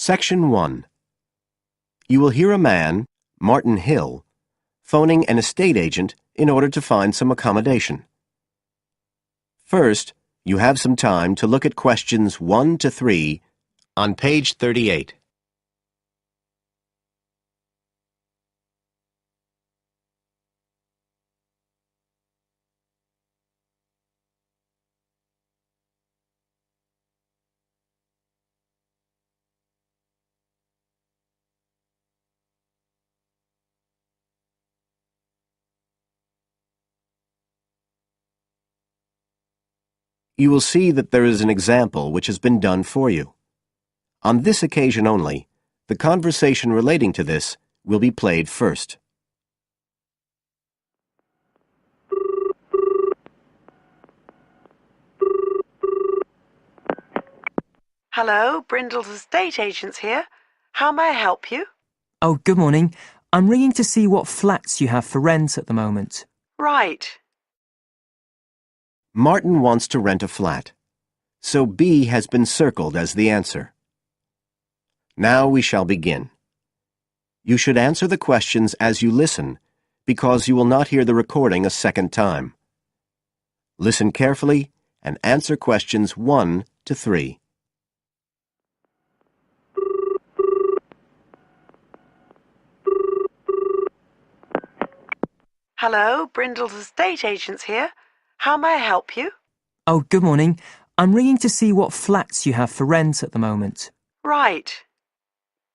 Section 1. You will hear a man, Martin Hill, phoning an estate agent in order to find some accommodation. First, you have some time to look at questions 1 to 3 on page 38. You will see that there is an example which has been done for you. On this occasion only, the conversation relating to this will be played first. Hello, Brindle's estate agents here. How may I help you? Oh, good morning. I'm ringing to see what flats you have for rent at the moment. Right. Martin wants to rent a flat, so B has been circled as the answer. Now we shall begin. You should answer the questions as you listen, because you will not hear the recording a second time. Listen carefully and answer questions 1 to 3. Hello, Brindle's estate agents here. How may I help you? Oh, good morning. I'm ringing to see what flats you have for rent at the moment. Right.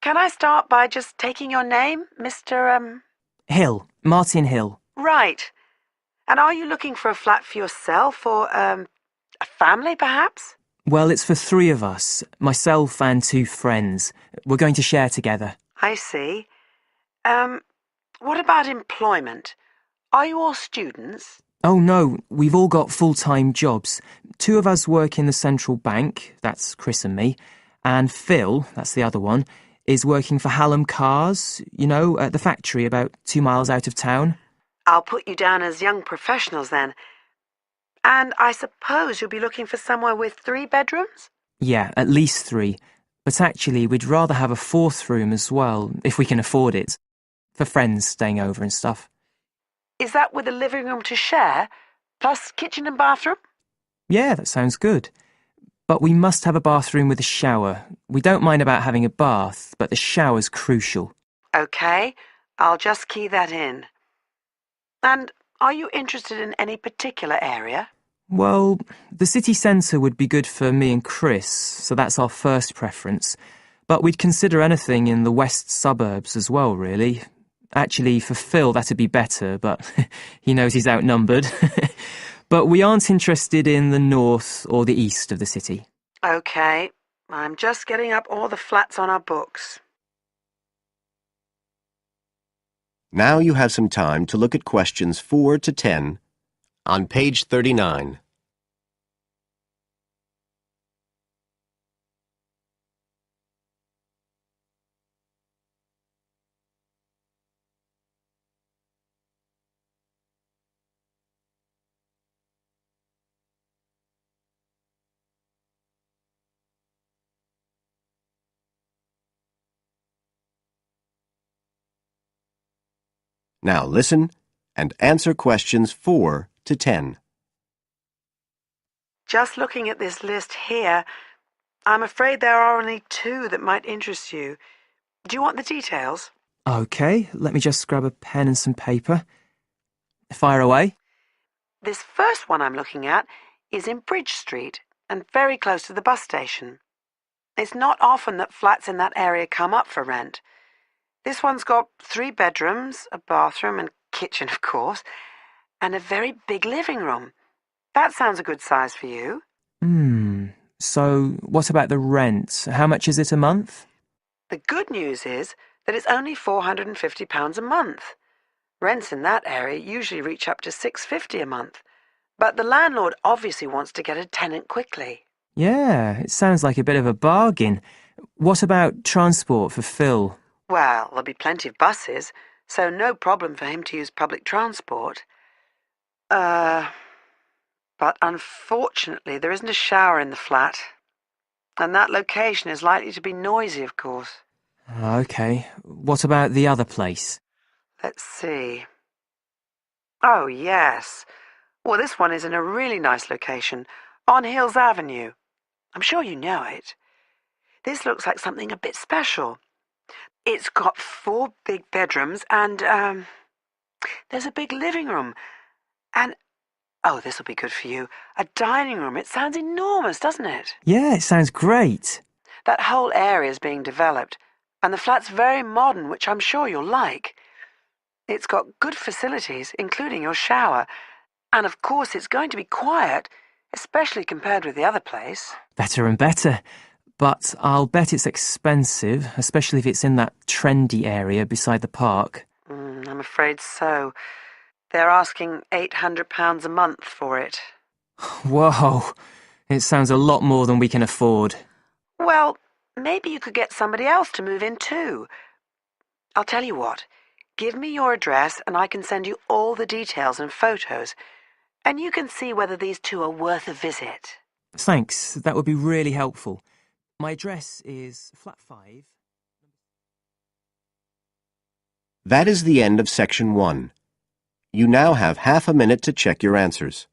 Can I start by just taking your name, Mr. Hill. Martin Hill. Right. And are you looking for a flat for yourself or, a family, perhaps? Well, it's for 3 of us, myself and 2 friends. We're going to share together. I see. What about employment? Are you all students? Oh, no, we've all got full-time jobs. 2 of us work in the central bank, that's Chris and me, and Phil, that's the other one, is working for Hallam Cars, at the factory about 2 miles out of town. I'll put you down as young professionals then. And I suppose you'll be looking for somewhere with 3 bedrooms? Yeah, at least 3. But actually, we'd rather have a 4th room as well, if we can afford it, for friends staying over and stuff. Is that with a living room to share, plus kitchen and bathroom? Yeah, that sounds good. But we must have a bathroom with a shower. We don't mind about having a bath, but the shower's crucial. OK, I'll just key that in. And are you interested in any particular area? Well, the city centre would be good for me and Chris, so that's our first preference. But we'd consider anything in the west suburbs as well, really. Actually, for Phil, that'd be better, but he knows he's outnumbered. But we aren't interested in the north or the east of the city. OK, I'm just getting up all the flats on our books. Now you have some time to look at questions 4 to 10 on page 39. Now listen and answer questions 4 to 10. Just looking at this list here, I'm afraid there are only 2 that might interest you. Do you want the details? OK, let me just grab a pen and some paper. Fire away. This first one I'm looking at is in Bridge Street and very close to the bus station. It's not often that flats in that area come up for rent. This one's got 3 bedrooms, a bathroom and kitchen, of course, and a very big living room. That sounds a good size for you. So what about the rent? How much is it a month? The good news is that it's only £450 a month. Rents in that area usually reach up to £650 a month, but the landlord obviously wants to get a tenant quickly. Yeah, it sounds like a bit of a bargain. What about transport for Phil? Well, there'll be plenty of buses, so no problem for him to use public transport. But unfortunately there isn't a shower in the flat. And that location is likely to be noisy, of course. OK. What about the other place? Let's see. Oh, yes. Well, this one is in a really nice location, on Hills Avenue. I'm sure you know it. This looks like something a bit special. It's got 4 big bedrooms and, there's a big living room. And, oh, this'll be good for you, a dining room. It sounds enormous, doesn't it? Yeah, it sounds great. That whole area is being developed, and the flat's very modern, which I'm sure you'll like. It's got good facilities, including your shower. And of course it's going to be quiet, especially compared with the other place. Better and better. But I'll bet it's expensive, especially if it's in that trendy area beside the park. I'm afraid so. They're asking £800 a month for it. Whoa, it sounds a lot more than we can afford. Well, maybe you could get somebody else to move in too. I'll tell you what, give me your address and I can send you all the details and photos, and you can see whether these two are worth a visit. Thanks, that would be really helpful. My address is flat 5. That is the end of section 1. You now have half a minute to check your answers.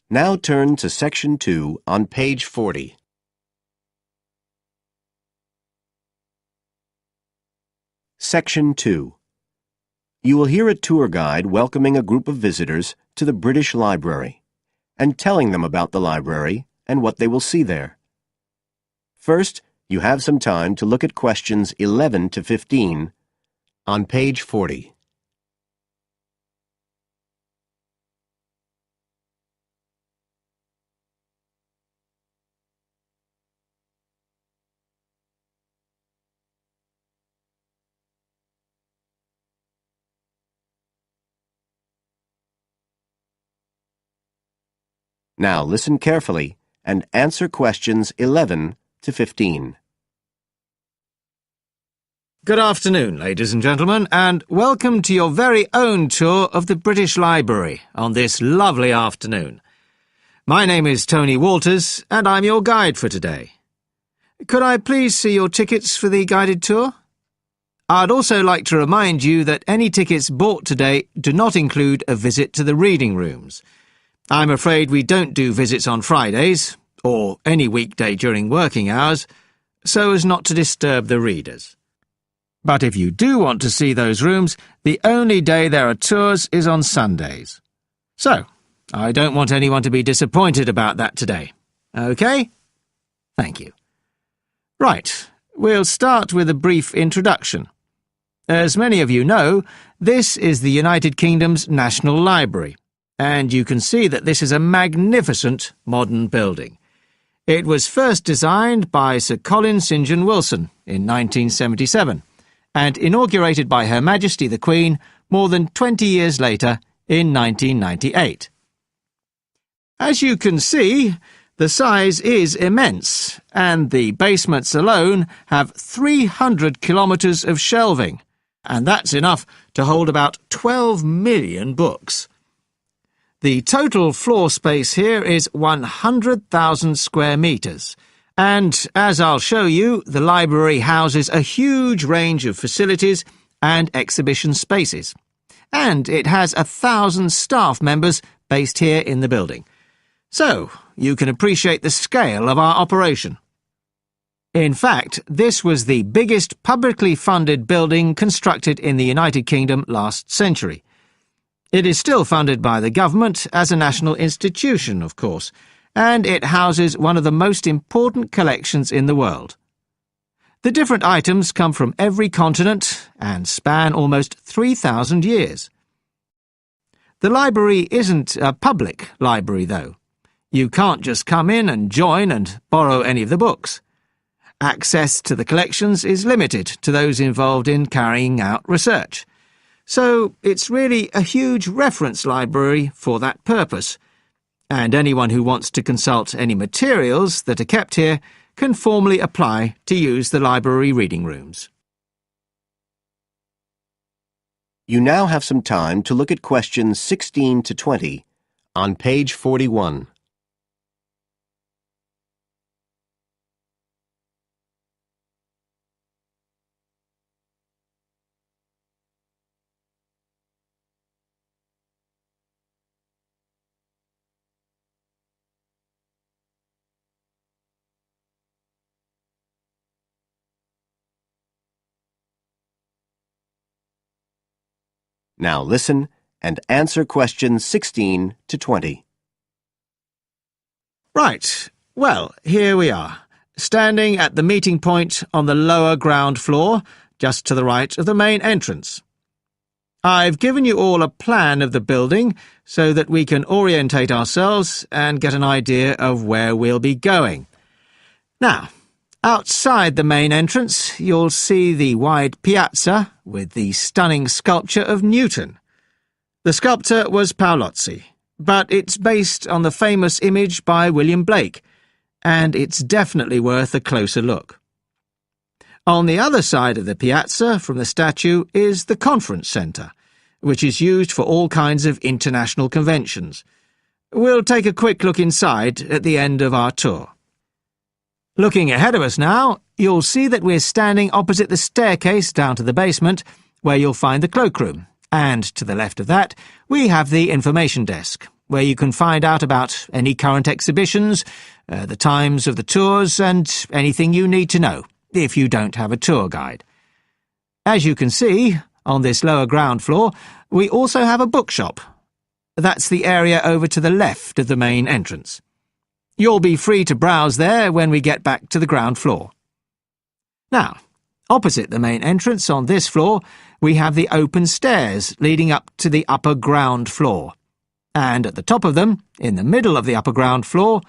Now turn to section 2 on page 40. Section 2. You will hear a tour guide welcoming a group of visitors to the British Library and telling them about the library and what they will see there. First, you have some time to look at questions 11 to 15 on page 40. Now listen carefully and answer questions 11 to 15. Good afternoon, ladies and gentlemen, and welcome to your very own tour of the British Library on this lovely afternoon. My name is Tony Walters, and I'm your guide for today. Could I please see your tickets for the guided tour? I'd also like to remind you that any tickets bought today do not include a visit to the reading rooms. I'm afraid we don't do visits on Fridays, or any weekday during working hours, so as not to disturb the readers. But if you do want to see those rooms, the only day there are tours is on Sundays. So, I don't want anyone to be disappointed about that today. OK? Thank you. Right, we'll start with a brief introduction. As many of you know, this is the United Kingdom's National Library, and you can see that this is a magnificent modern building. It was first designed by Sir Colin St. John Wilson in 1977, and inaugurated by Her Majesty the Queen more than 20 years later in 1998. As you can see, the size is immense, and the basements alone have 300 kilometres of shelving, and that's enough to hold about 12 million books. The total floor space here is 100,000 square metres, and, as I'll show you, the library houses a huge range of facilities and exhibition spaces. And it has 1,000 staff members based here in the building. So, you can appreciate the scale of our operation. In fact, this was the biggest publicly funded building constructed in the United Kingdom last century. It is still funded by the government as a national institution, of course, and it houses one of the most important collections in the world. The different items come from every continent and span almost 3,000 years. The library isn't a public library, though. You can't just come in and join and borrow any of the books. Access to the collections is limited to those involved in carrying out research. So it's really a huge reference library for that purpose, and anyone who wants to consult any materials that are kept here can formally apply to use the library reading rooms. You now have some time to look at questions 16 to 20 on page 41. Now listen and answer questions 16 to 20. Right, well, here we are, standing at the meeting point on the lower ground floor, just to the right of the main entrance. I've given you all a plan of the building so that we can orientate ourselves and get an idea of where we'll be going. Now, outside the main entrance, you'll see the wide piazza with the stunning sculpture of Newton. The sculptor was Paolozzi, but it's based on the famous image by William Blake, and it's definitely worth a closer look. On the other side of the piazza from the statue is the conference centre, which is used for all kinds of international conventions. We'll take a quick look inside at the end of our tour. Looking ahead of us now, you'll see that we're standing opposite the staircase down to the basement, where you'll find the cloakroom, and to the left of that, we have the information desk, where you can find out about any current exhibitions, the times of the tours, and anything you need to know, if you don't have a tour guide. As you can see, on this lower ground floor, we also have a bookshop. That's the area over to the left of the main entrance. You'll be free to browse there when we get back to the ground floor. Now, opposite the main entrance on this floor, we have the open stairs leading up to the upper ground floor. And at the top of them, in the middle of the upper ground floor,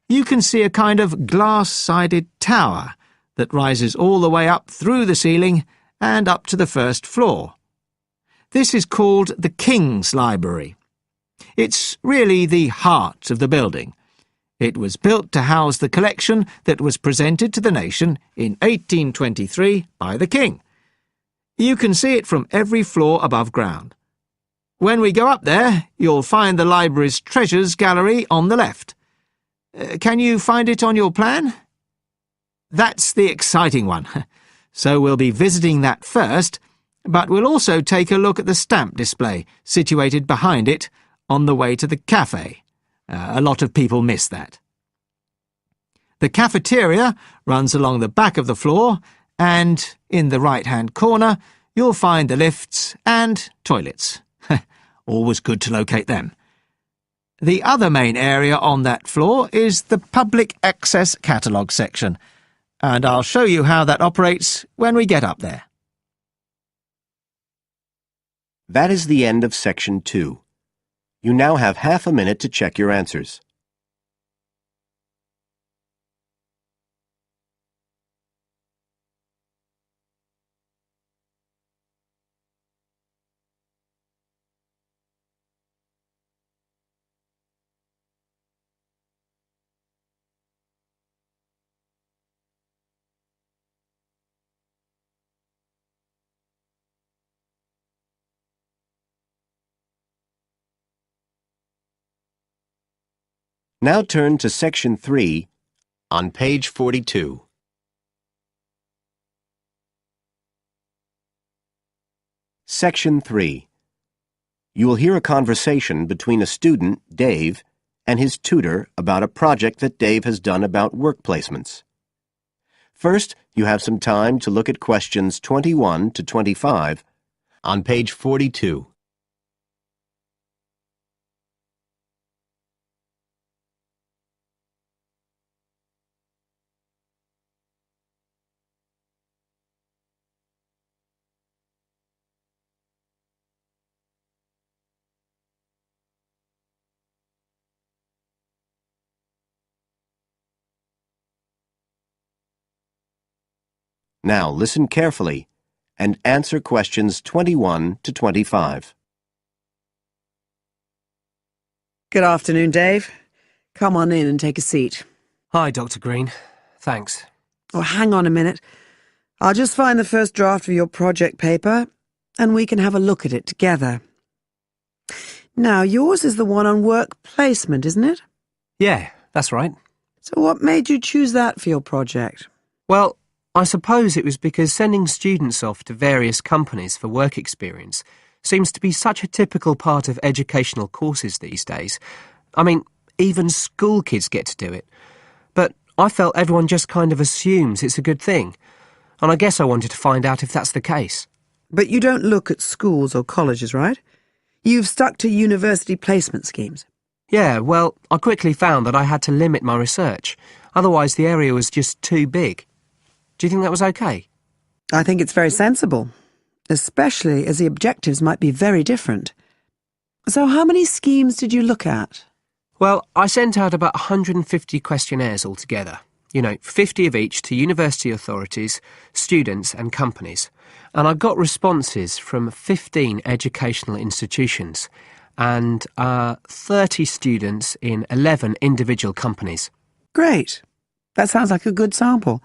you can see a kind of glass-sided tower that rises all the way up through the ceiling and up to the first floor. This is called the King's Library. It's really the heart of the building. It was built to house the collection that was presented to the nation in 1823 by the King. You can see it from every floor above ground. When we go up there, you'll find the library's treasures gallery on the left. Can you find it on your plan? That's the exciting one. So we'll be visiting that first, but we'll also take a look at the stamp display situated behind it on the way to the cafe. A lot of people miss that. The cafeteria runs along the back of the floor, and in the right-hand corner, you'll find the lifts and toilets. Always good to locate them. The other main area on that floor is the public access catalogue section, and I'll show you how that operates when we get up there. That is the end of section 2. You now have half a minute to check your answers. Now turn to section 3 on page 42. Section 3. You will hear a conversation between a student, Dave, and his tutor about a project that Dave has done about work placements. First, you have some time to look at questions 21 to 25 on page 42. Now listen carefully and answer questions 21 to 25. Good afternoon, Dave. Come on in and take a seat. Hi, Dr. Green. Thanks. Oh, hang on a minute. I'll just find the first draft of your project paper, and we can have a look at it together. Now, yours is the one on work placement, isn't it? Yeah, that's right. So what made you choose that for your project? Well, I suppose it was because sending students off to various companies for work experience seems to be such a typical part of educational courses these days. I mean, even school kids get to do it. But I felt everyone just kind of assumes it's a good thing. And I guess I wanted to find out if that's the case. But you don't look at schools or colleges, right? You've stuck to university placement schemes. Yeah, well, I quickly found that I had to limit my research. Otherwise, the area was just too big. Do you think that was okay? I think it's very sensible, especially as the objectives might be very different. So how many schemes did you look at? Well, I sent out about 150 questionnaires altogether. 50 of each to university authorities, students and companies. And I got responses from 15 educational institutions and 30 students in 11 individual companies. Great. That sounds like a good sample.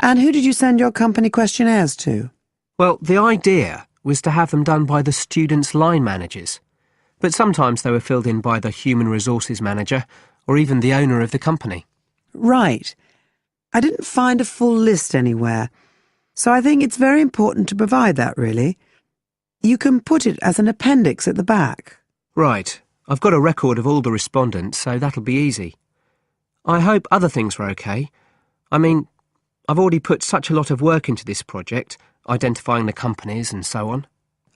And who did you send your company questionnaires to? Well, the idea was to have them done by the students' line managers. But sometimes they were filled in by the human resources manager or even the owner of the company. Right. I didn't find a full list anywhere, so I think it's very important to provide that, really. You can put it as an appendix at the back. Right. I've got a record of all the respondents, so that'll be easy. I hope other things were okay. I mean, I've already put such a lot of work into this project, identifying the companies and so on.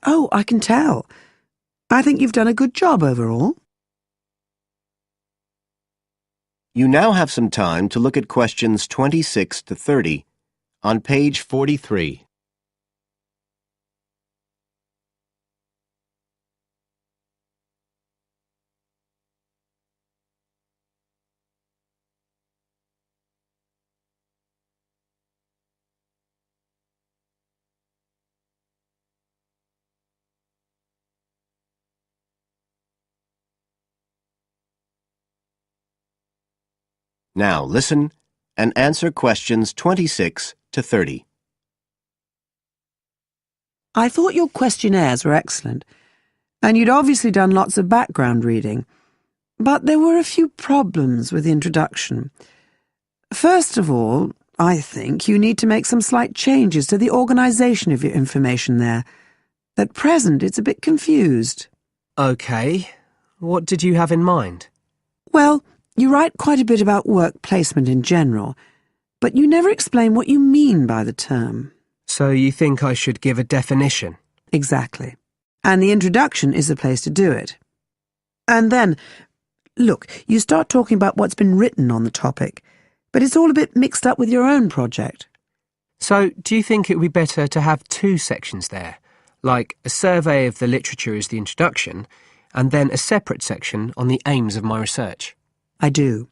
Oh, I can tell. I think you've done a good job overall. You now have some time to look at questions 26 to 30 on page 43. Now listen and answer questions 26 to 30. I thought your questionnaires were excellent, and you'd obviously done lots of background reading. But there were a few problems with the introduction. First of all, I think you need to make some slight changes to the organisation of your information there. At present, it's a bit confused. OK. What did you have in mind? Well, you write quite a bit about work placement in general, but you never explain what you mean by the term. So you think I should give a definition? Exactly. And the introduction is the place to do it. And then, look, you start talking about what's been written on the topic, but it's all a bit mixed up with your own project. So do you think it would be better to have two sections there, like a survey of the literature as the introduction, and then a separate section on the aims of my research? I do.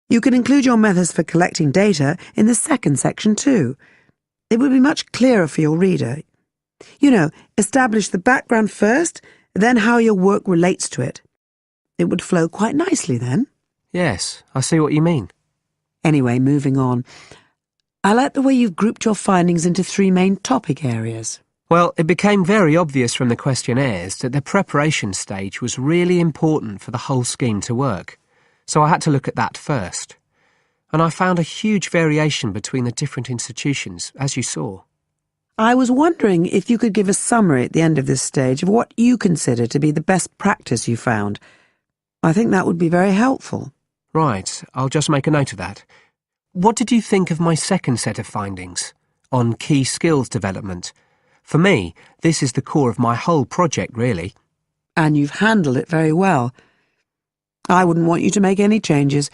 You can include your methods for collecting data in the second section too. It would be much clearer for your reader. Establish the background first, then how your work relates to it. It would flow quite nicely then. Yes, I see what you mean. Anyway, moving on. I like the way you've grouped your findings into 3 main topic areas. Well, it became very obvious from the questionnaires that the preparation stage was really important for the whole scheme to work. So I had to look at that first. And I found a huge variation between the different institutions, as you saw. I was wondering if you could give a summary at the end of this stage of what you consider to be the best practice you found. I think that would be very helpful. Right, I'll just make a note of that. What did you think of my second set of findings on key skills development? For me, this is the core of my whole project, really. And you've handled it very well. I wouldn't want you to make any changes.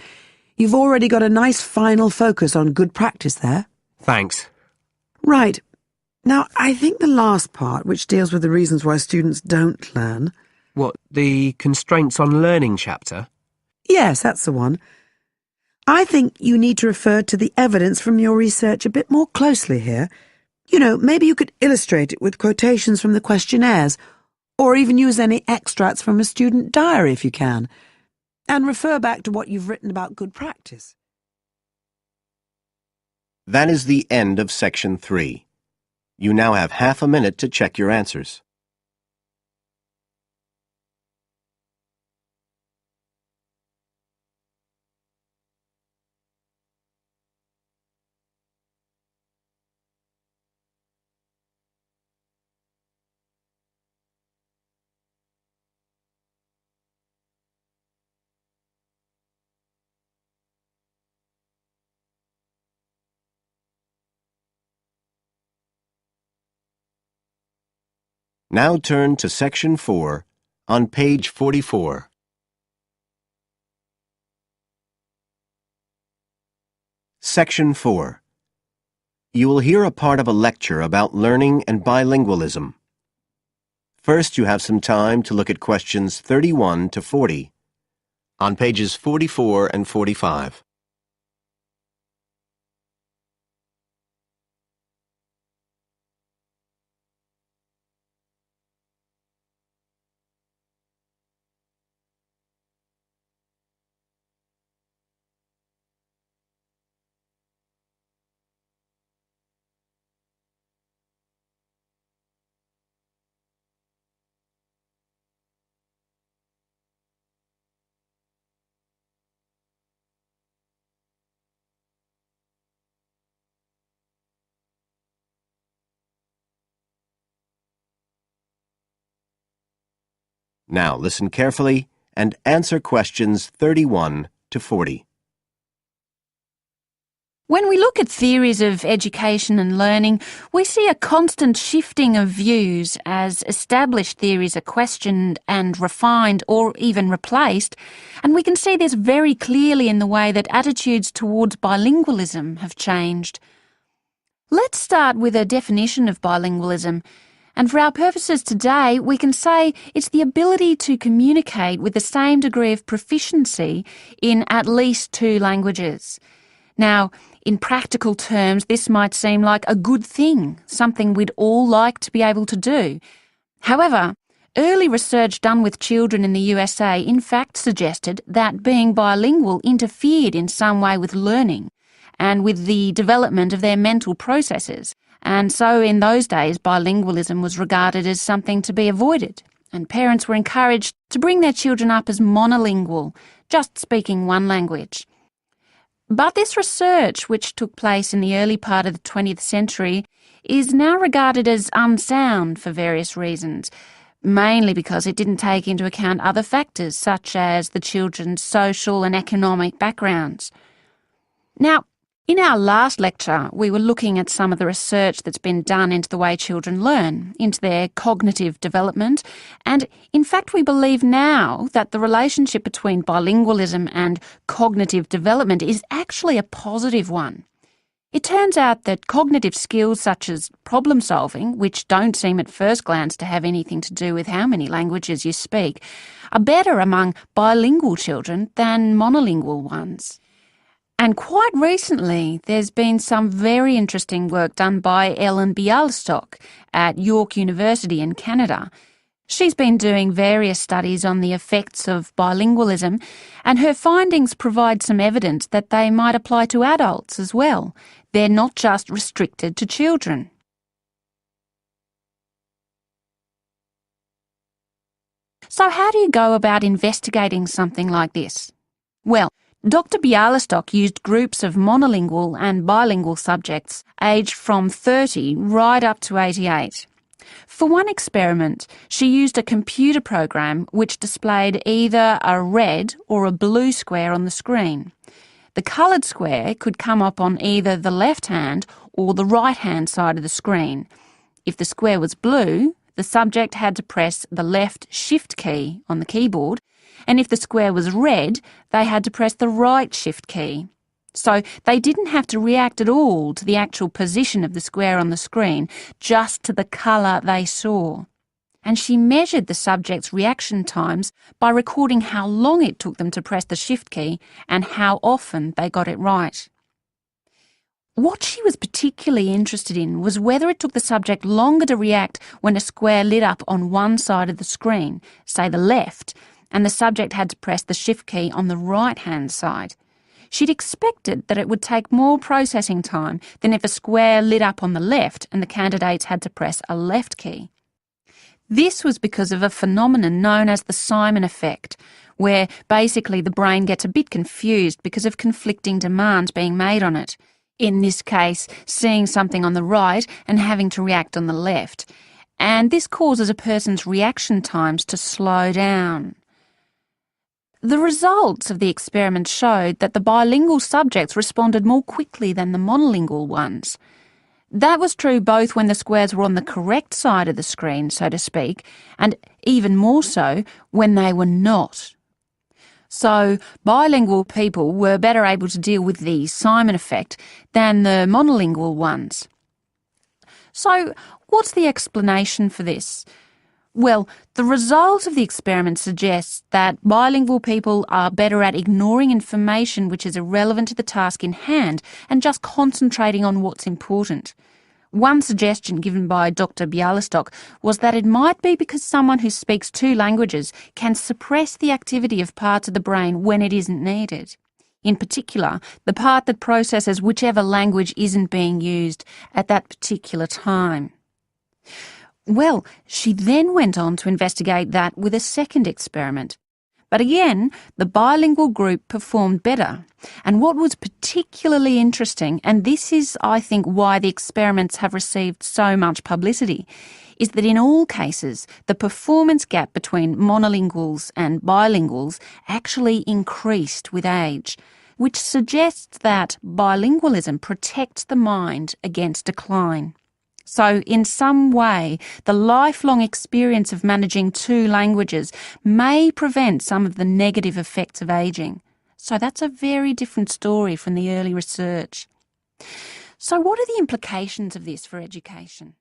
You've already got a nice final focus on good practice there. Thanks. Right. Now, I think the last part, which deals with the reasons why students don't learn... What, the constraints on learning chapter? Yes, that's the one. I think you need to refer to the evidence from your research a bit more closely here. You know, maybe you could illustrate it with quotations from the questionnaires, or even use any extracts from a student diary if you can, and refer back to what you've written about good practice. That is the end of Section 3. You now have half a minute to check your answers. Now turn to Section 4 on page 44. Section 4. You will hear a part of a lecture about learning and bilingualism. First, you have some time to look at questions 31 to 40 on pages 44 and 45. Now listen carefully and answer questions 31 to 40. When we look at theories of education and learning, we see a constant shifting of views as established theories are questioned and refined or even replaced, and we can see this very clearly in the way that attitudes towards bilingualism have changed. Let's start with a definition of bilingualism. And for our purposes today, we can say it's the ability to communicate with the same degree of proficiency in at least two languages. Now, in practical terms, this might seem like a good thing, something we'd all like to be able to do. However, early research done with children in the USA in fact suggested that being bilingual interfered in some way with learning and with the development of their mental processes. And so in those days, bilingualism was regarded as something to be avoided, and parents were encouraged to bring their children up as monolingual, just speaking one language. But this research, which took place in the early part of the 20th century, is now regarded as unsound for various reasons, mainly because it didn't take into account other factors such as the children's social and economic backgrounds. Now, in our last lecture, we were looking at some of the research that's been done into the way children learn, into their cognitive development, and in fact we believe now that the relationship between bilingualism and cognitive development is actually a positive one. It turns out that cognitive skills such as problem solving, which don't seem at first glance to have anything to do with how many languages you speak, are better among bilingual children than monolingual ones. And quite recently, there's been some very interesting work done by Ellen Bialystok at York University in Canada. She's been doing various studies on the effects of bilingualism, and her findings provide some evidence that they might apply to adults as well. They're not just restricted to children. So how do you go about investigating something like this? Well, Dr. Bialystok used groups of monolingual and bilingual subjects aged from 30 right up to 88. For one experiment, she used a computer program which displayed either a red or a blue square on the screen. The coloured square could come up on either the left-hand or the right-hand side of the screen. If the square was blue, the subject had to press the left Shift key on the keyboard, and if the square was red, they had to press the right Shift key. So they didn't have to react at all to the actual position of the square on the screen, just to the colour they saw. and she measured the subjects' reaction times by recording how long it took them to press the shift key and how often they got it right. What she was particularly interested in was whether it took the subject longer to react when a square lit up on one side of the screen, say the left, and the subject had to press the shift key on the right-hand side. She'd expected that it would take more processing time than if a square lit up on the left and the candidates had to press a left key. This was because of a phenomenon known as the Simon effect, where basically the brain gets a bit confused because of conflicting demands being made on it. In this case, seeing something on the right and having to react on the left. And this causes a person's reaction times to slow down. The results of the experiment showed that the bilingual subjects responded more quickly than the monolingual ones. That was true both when the squares were on the correct side of the screen, so to speak, and even more so when they were not. So, bilingual people were better able to deal with the Simon effect than the monolingual ones. So, what's the explanation for this? Well, the result of the experiment suggests that bilingual people are better at ignoring information which is irrelevant to the task in hand and just concentrating on what's important. One suggestion given by Dr. Bialystok was that it might be because someone who speaks two languages can suppress the activity of parts of the brain when it isn't needed. In particular, the part that processes whichever language isn't being used at that particular time. Well, she then went on to investigate that with a second experiment. But again, the bilingual group performed better. And what was particularly interesting, and this is, I think, why the experiments have received so much publicity, is that in all cases, the performance gap between monolinguals and bilinguals actually increased with age, which suggests that bilingualism protects the mind against decline. So, in some way, the lifelong experience of managing two languages may prevent some of the negative effects of ageing. So that's a very different story from the early research. So what are the implications of this for education?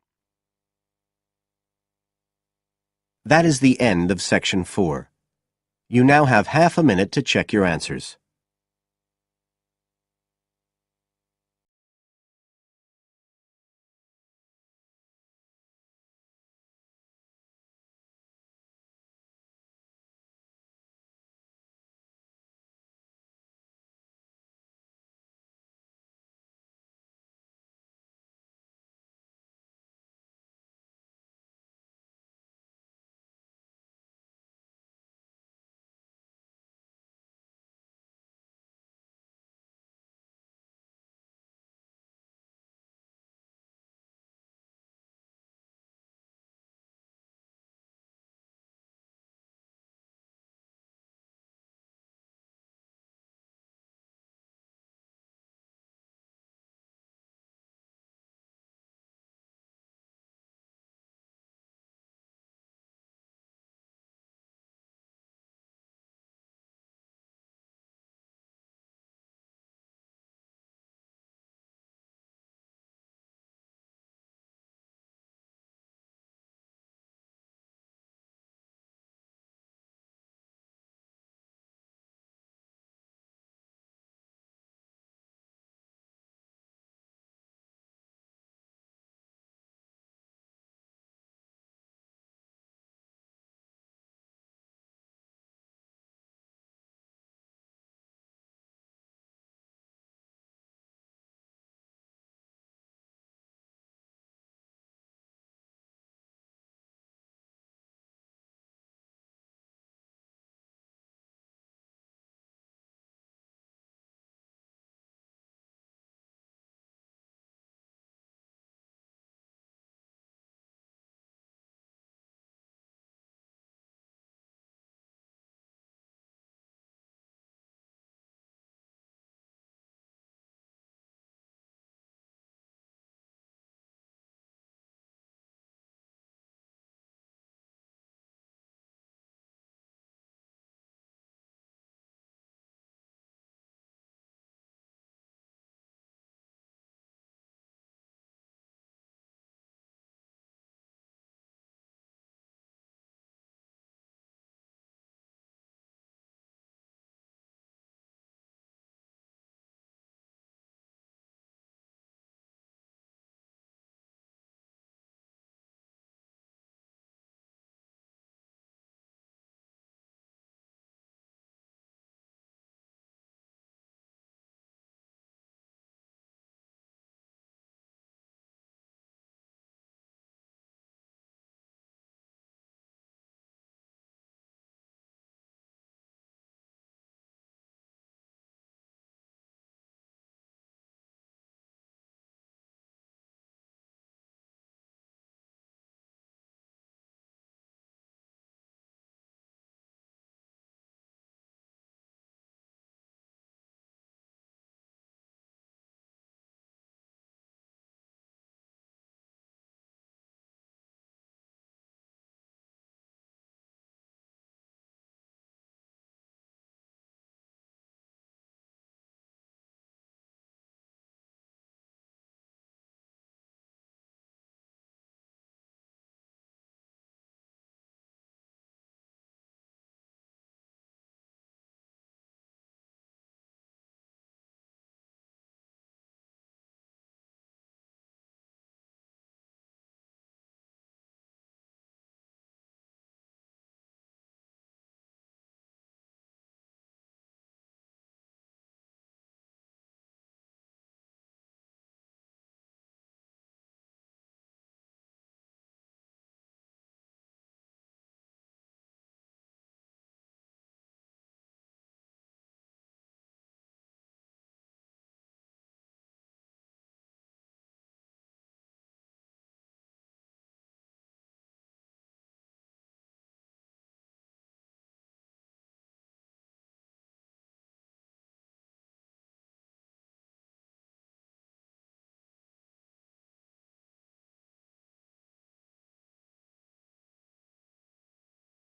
That is the end of Section 4. You now have half a minute to check your answers.